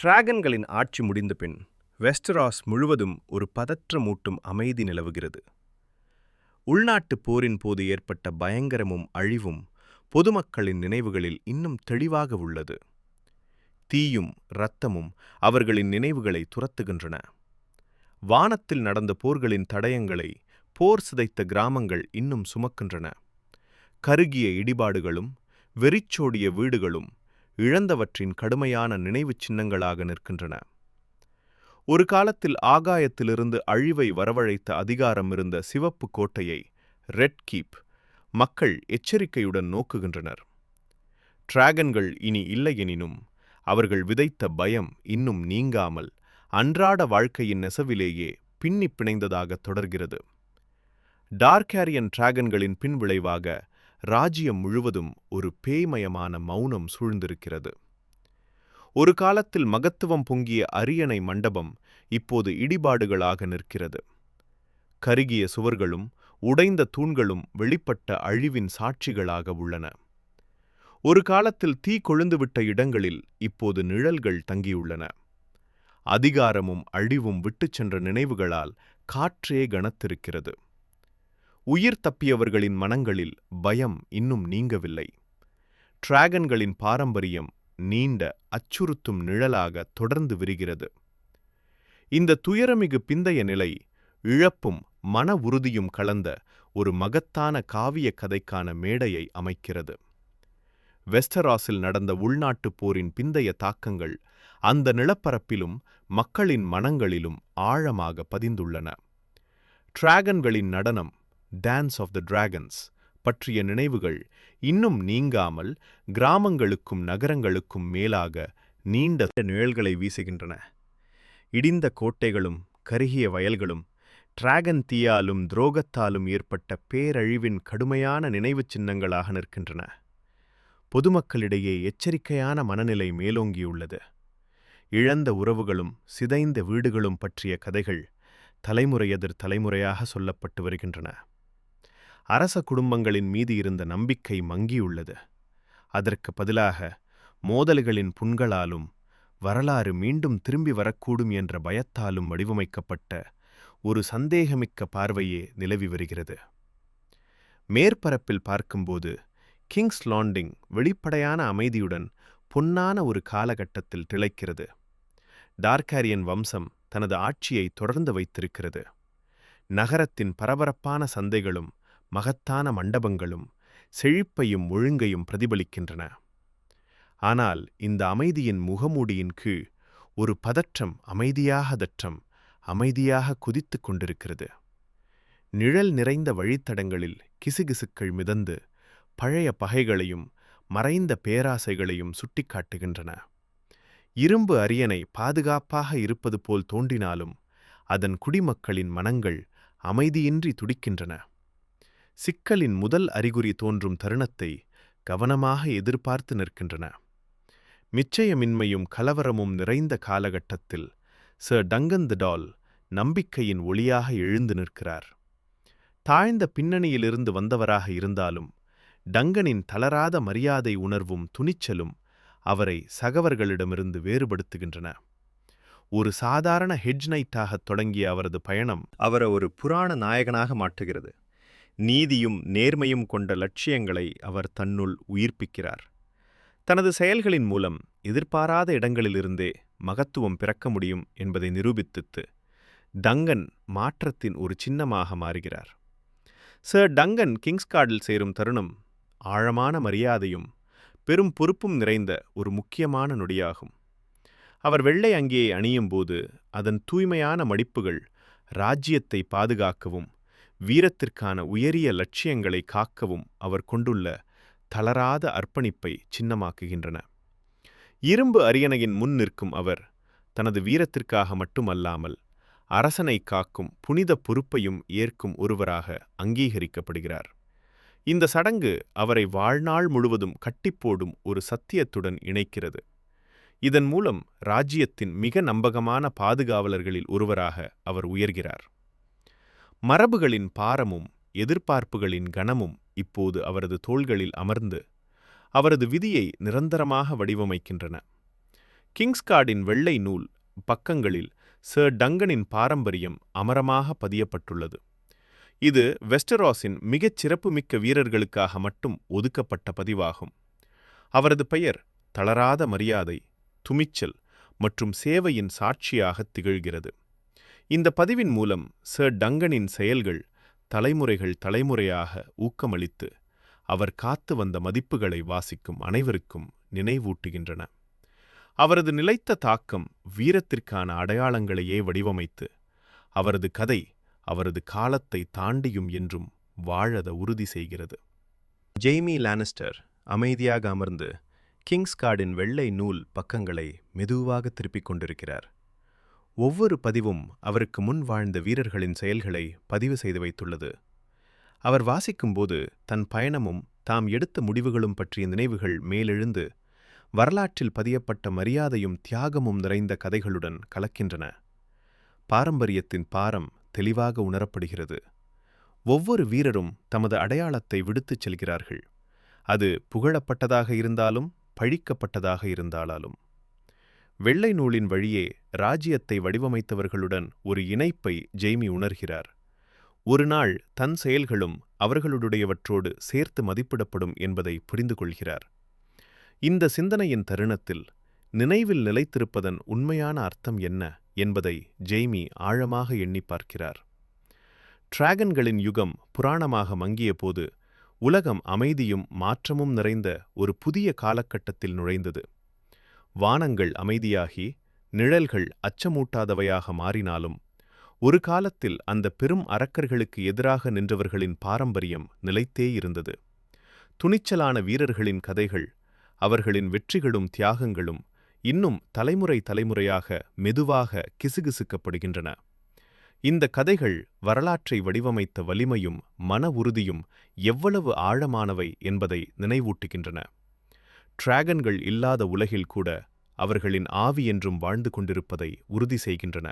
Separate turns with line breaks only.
டிராகன்களின் ஆட்சி முடிந்தபின் வெஸ்டராஸ் முழுவதும் ஒரு பதற்றமூட்டும் அமைதி நிலவுகிறது. உள்நாட்டுப் போரின் போது ஏற்பட்ட பயங்கரமும் அழிவும் பொதுமக்களின் நினைவுகளில் இன்னும் தெளிவாக உள்ளது. தீயும் இரத்தமும் அவர்களின் நினைவுகளை துரத்துகின்றன. வானத்தில் நடந்த போர்களின் தடயங்களை போர் சிதைத்த கிராமங்கள் இன்னும் சுமக்கின்றன. கருகிய இடிபாடுகளும் வெறிச்சோடிய வீடுகளும் இழந்தவற்றின் கடுமையான நினைவுச் சின்னங்களாக நிற்கின்றன. ஒரு காலத்தில் ஆகாயத்திலிருந்து அழிவை வரவழைத்த அதிகாரம் இருந்த சிவப்பு கோட்டையை, ரெட் கீப், மக்கள் எச்சரிக்கையுடன் நோக்குகின்றனர். டிராகன்கள் இனி இல்லையெனினும் அவர்கள் விதைத்த பயம் இன்னும் நீங்காமல் அன்றாட வாழ்க்கையின் நெசவிலேயே பின்னி பிணைந்ததாக தொடர்கிறது. டார்காரியன் டிராகன்களின் பின்விளைவாக ராஜ்யம் முழுவதும் ஒரு பேய்மயமான மௌனம் சூழ்ந்திருக்கிறது. ஒரு காலத்தில் மகத்துவம் பொங்கிய அரியணை மண்டபம் இப்போது இடிபாடுகளாக நிற்கிறது. கருகிய சுவர்களும் உடைந்த தூண்களும் வெளிப்பட்ட அழிவின் சாட்சிகளாக உள்ளன. ஒரு காலத்தில் தீ கொழுந்துவிட்ட இடங்களில் இப்போது நிழல்கள் தங்கியுள்ளன. அதிகாரமும் அழிவும் விட்டுச் சென்ற நினைவுகளால் காற்றே கனத்திருக்கிறது. உயிர் தப்பியவர்களின் மனங்களில் பயம் இன்னும் நீங்கவில்லை. டிராகன்களின் பாரம்பரியம் நீண்ட அச்சுறுத்தும் நிழலாக தொடர்ந்து விரிகிறது. இந்த துயரமிகு பிந்தைய நிலை இழப்பும் மன உறுதியும் கலந்த ஒரு மகத்தான காவிய கதைக்கான மேடையை அமைக்கிறது. வெஸ்டராஸில் நடந்த உள்நாட்டுப் போரின் பிந்தைய தாக்கங்கள் அந்த நிலப்பரப்பிலும் மக்களின் மனங்களிலும் ஆழமாக பதிந்துள்ளன. டிராகன்களின் நடனம், டான்ஸ் ஆஃப் த டிராகன்ஸ் பற்றிய நினைவுகள் இன்னும் நீங்காமல் கிராமங்களுக்கும் நகரங்களுக்கும் மேலாக நீண்ட நிழல்களை வீசுகின்றன. இடிந்த கோட்டைகளும் கருகிய வயல்களும் டிராகன் தீயாலும் துரோகத்தாலும் ஏற்பட்ட பேரழிவின் கடுமையான நினைவுச் சின்னங்களாக நிற்கின்றன. பொதுமக்களிடையே எச்சரிக்கையான மனநிலை மேலோங்கியுள்ளது. இழந்த உறவுகளும் சிதைந்த வீடுகளும் பற்றிய கதைகள் தலைமுறை எதிர் தலைமுறையாக சொல்லப்பட்டு வருகின்றன. அரச குடும்பங்களின் மீது இருந்த நம்பிக்கை மங்கியுள்ளது. அதற்கு பதிலாக மோதல்களின் புண்களாலும் வரலாறு மீண்டும் திரும்பி வரக்கூடும் என்ற பயத்தாலும் வடிவமைக்கப்பட்ட ஒரு சந்தேகமிக்க பார்வையே நிலவி வருகிறது. மேற்பரப்பில் பார்க்கும்போது கிங்ஸ் லாண்டிங் வெளிப்படையான அமைதியுடன் பொன்னான ஒரு காலகட்டத்தில் திளைக்கிறது. டார்காரியன் வம்சம் தனது ஆட்சியை தொடர்ந்து வைத்திருக்கிறது. நகரத்தின் பரபரப்பான சந்தைகளும் மகத்தான மண்டபங்களும் செழிப்பையும் ஒழுங்கையும் பிரதிபலிக்கின்றன. ஆனால் இந்த அமைதியின் முகமூடியின் கீழ் ஒரு பதற்றம் அமைதியாக குதித்து கொண்டிருக்கிறது. நிழல் நிறைந்த வழித்தடங்களில் கிசுகிசுக்கள் மிதந்து பழைய பகைகளையும் மறைந்த பேராசைகளையும் சுட்டிக்காட்டுகின்றன. இரும்பு அரியணை பாதுகாப்பாக இருப்பது போல் தோன்றினாலும் அதன் குடிமக்களின் மனங்கள் அமைதியின்றி துடிக்கின்றன. சிக்கலின் முதல் அறிகுறி தோன்றும் தருணத்தை கவனமாக எதிர்பார்த்து நிற்கின்றன. நிச்சயமின்மையும் கலவரமும் நிறைந்த காலகட்டத்தில் சர் டங்கன் தி டால் நம்பிக்கையின் ஒளியாக எழுந்து நிற்கிறார். தாழ்ந்த பின்னணியிலிருந்து வந்தவராக இருந்தாலும் டங்கனின் தளராத மரியாதை உணர்வும் துணிச்சலும் அவரை சகவர்களிடமிருந்து வேறுபடுத்துகின்றன. ஒரு சாதாரண ஹெட்ஜ் நைட்டாகத் தொடங்கிய அவரது பயணம் அவரை ஒரு புராண நாயகனாக மாற்றுகிறது. நீதியும் நேர்மையும் கொண்ட லட்சியங்களை அவர் தன்னுள் உயிர்ப்பிக்கிறார். தனது செயல்களின் மூலம் எதிர்பாராத இடங்களிலிருந்தே மகத்துவம் பிறக்க முடியும் என்பதை நிரூபித்து டங்கன் மாற்றத்தின் ஒரு சின்னமாக மாறுகிறார். சர் டங்கன் கிங்ஸ்கார்டில் சேரும் தருணம் ஆழமான மரியாதையும் பெரும் பொறுப்பும் நிறைந்த ஒரு முக்கியமான நொடியாகும். அவர் வெள்ளை அங்கியை அணியும் போது அதன் தூய்மையான மடிப்புகள் ராஜ்யத்தை பாதுகாக்கவும் வீரத்திற்கான உயரிய லட்சியங்களை காக்கவும் அவர் கொண்டுள்ள தளராத அர்ப்பணிப்பை சின்னமாக்குகின்றன. இரும்பு அரியணையின் முன் நிற்கும் அவர் தனது வீரத்திற்காக மட்டுமல்லாமல் அரசனை காக்கும் புனித பொறுப்பையும் ஏற்கும் ஒருவராக அங்கீகரிக்கப்படுகிறார். இந்த சடங்கு அவரை வாழ்நாள் முழுவதும் கட்டிப்போடும் ஒரு சத்தியத்துடன் இணைக்கிறது. இதன் மூலம் ராஜ்யத்தின் மிக நம்பகமான பாதுகாவலர்களில் ஒருவராக அவர் உயர்கிறார். மரபுகளின் பாரமும் எதிர்பார்ப்புகளின் கனமும் இப்போது அவரது தோள்களில் அமர்ந்து அவரது விதியை நிரந்தரமாக வடிவமைக்கின்றன. கிங்ஸ்கார்டின் வெள்ளை நூல் பக்கங்களில் சர் டங்கனின் பாரம்பரியம் அமரமாக பதியப்பட்டுள்ளது. இது வெஸ்டராஸின் மிகச் சிறப்புமிக்க வீரர்களுக்காக மட்டும் ஒதுக்கப்பட்ட பதிவாகும். அவரது பெயர் தளராத மரியாதை, துணிச்சல் மற்றும் சேவையின் சாட்சியாக திகழ்கிறது. இந்த பதிவின் மூலம் சர் டங்கனின் செயல்கள் தலைமுறையாக ஊக்கமளித்து அவர் காத்து வந்த மதிப்புகளை வாசிக்கும் அனைவருக்கும் நினைவூட்டுகின்றன. அவரது நிலைத்த தாக்கம் வீரத்திற்கான அடையாளங்களையே வடிவமைத்து அவரது கதை அவரது காலத்தை தாண்டியும் என்றும் வாழத உறுதி செய்கிறது. ஜெய்மி லானிஸ்டர் அமைதியாக அமர்ந்து கிங்ஸ்கார்டின் வெள்ளை நூல் பக்கங்களை மெதுவாக திருப்பிக் கொண்டிருக்கிறார். ஒவ்வொரு பதிவும் அவருக்கு முன் வாழ்ந்த வீரர்களின் செயல்களை பதிவு செய்து வைத்துள்ளது. அவர் வாசிக்கும்போது தன் பயணமும் தாம் எடுத்த முடிவுகளும் பற்றிய நினைவுகள் மேலெழுந்து வரலாற்றில் பதியப்பட்ட மரியாதையும் தியாகமும் நிறைந்த கதைகளுடன் கலக்கின்றன. பாரம்பரியத்தின் பாரம் தெளிவாக உணரப்படுகிறது. ஒவ்வொரு வீரரும் தமது அடையாளத்தை விடுத்துச் செல்கிறார்கள். அது புகழப்பட்டதாக இருந்தாலும் பழிக்கப்பட்டதாக இருந்தாலும். வெள்ளை நூலின் வழியே ராஜ்யத்தை வடிவமைத்தவர்களுடன் ஒரு இணைப்பை ஜெய்மி உணர்கிறார். ஒரு நாள் தன் செயல்களும் அவர்களுடையவற்றோடு சேர்த்து மதிப்பிடப்படும் என்பதை புரிந்து கொள்கிறார். இந்த சிந்தனையின் தருணத்தில் நினைவில் நிலைத்திருப்பதன் உண்மையான அர்த்தம் என்ன என்பதை ஜெய்மி ஆழமாக எண்ணி பார்க்கிறார். டிராகன்களின் யுகம் புராணமாக மங்கிய போது உலகம் அமைதியும் மாற்றமும் நிறைந்த ஒரு புதிய காலகட்டத்தில் நுழைந்தது. வானங்கள் அமைதியாகி நிழல்கள் அச்சமூட்டாதவையாக மாறினாலும் ஒரு காலத்தில் அந்த பெரும் அரக்கர்களுக்கு எதிராக நின்றவர்களின் பாரம்பரியம் நிலைத்தே இருந்தது. துணிச்சலான வீரர்களின் கதைகள், அவர்களின் வெற்றிகளும் தியாகங்களும் இன்னும் தலைமுறையாக மெதுவாக கிசுகிசுக்கப்படுகின்றன. இந்த கதைகள் வரலாற்றை வடிவமைத்த வலிமையும் மன உறுதியும் எவ்வளவு ஆழமானவை என்பதை நினைவூட்டுகின்றன. டிராகன்கள் இல்லாத உலகில் கூட அவர்களின் ஆவி என்றும் வாழ்ந்து கொண்டிருப்பதை உறுதி செய்கின்றன.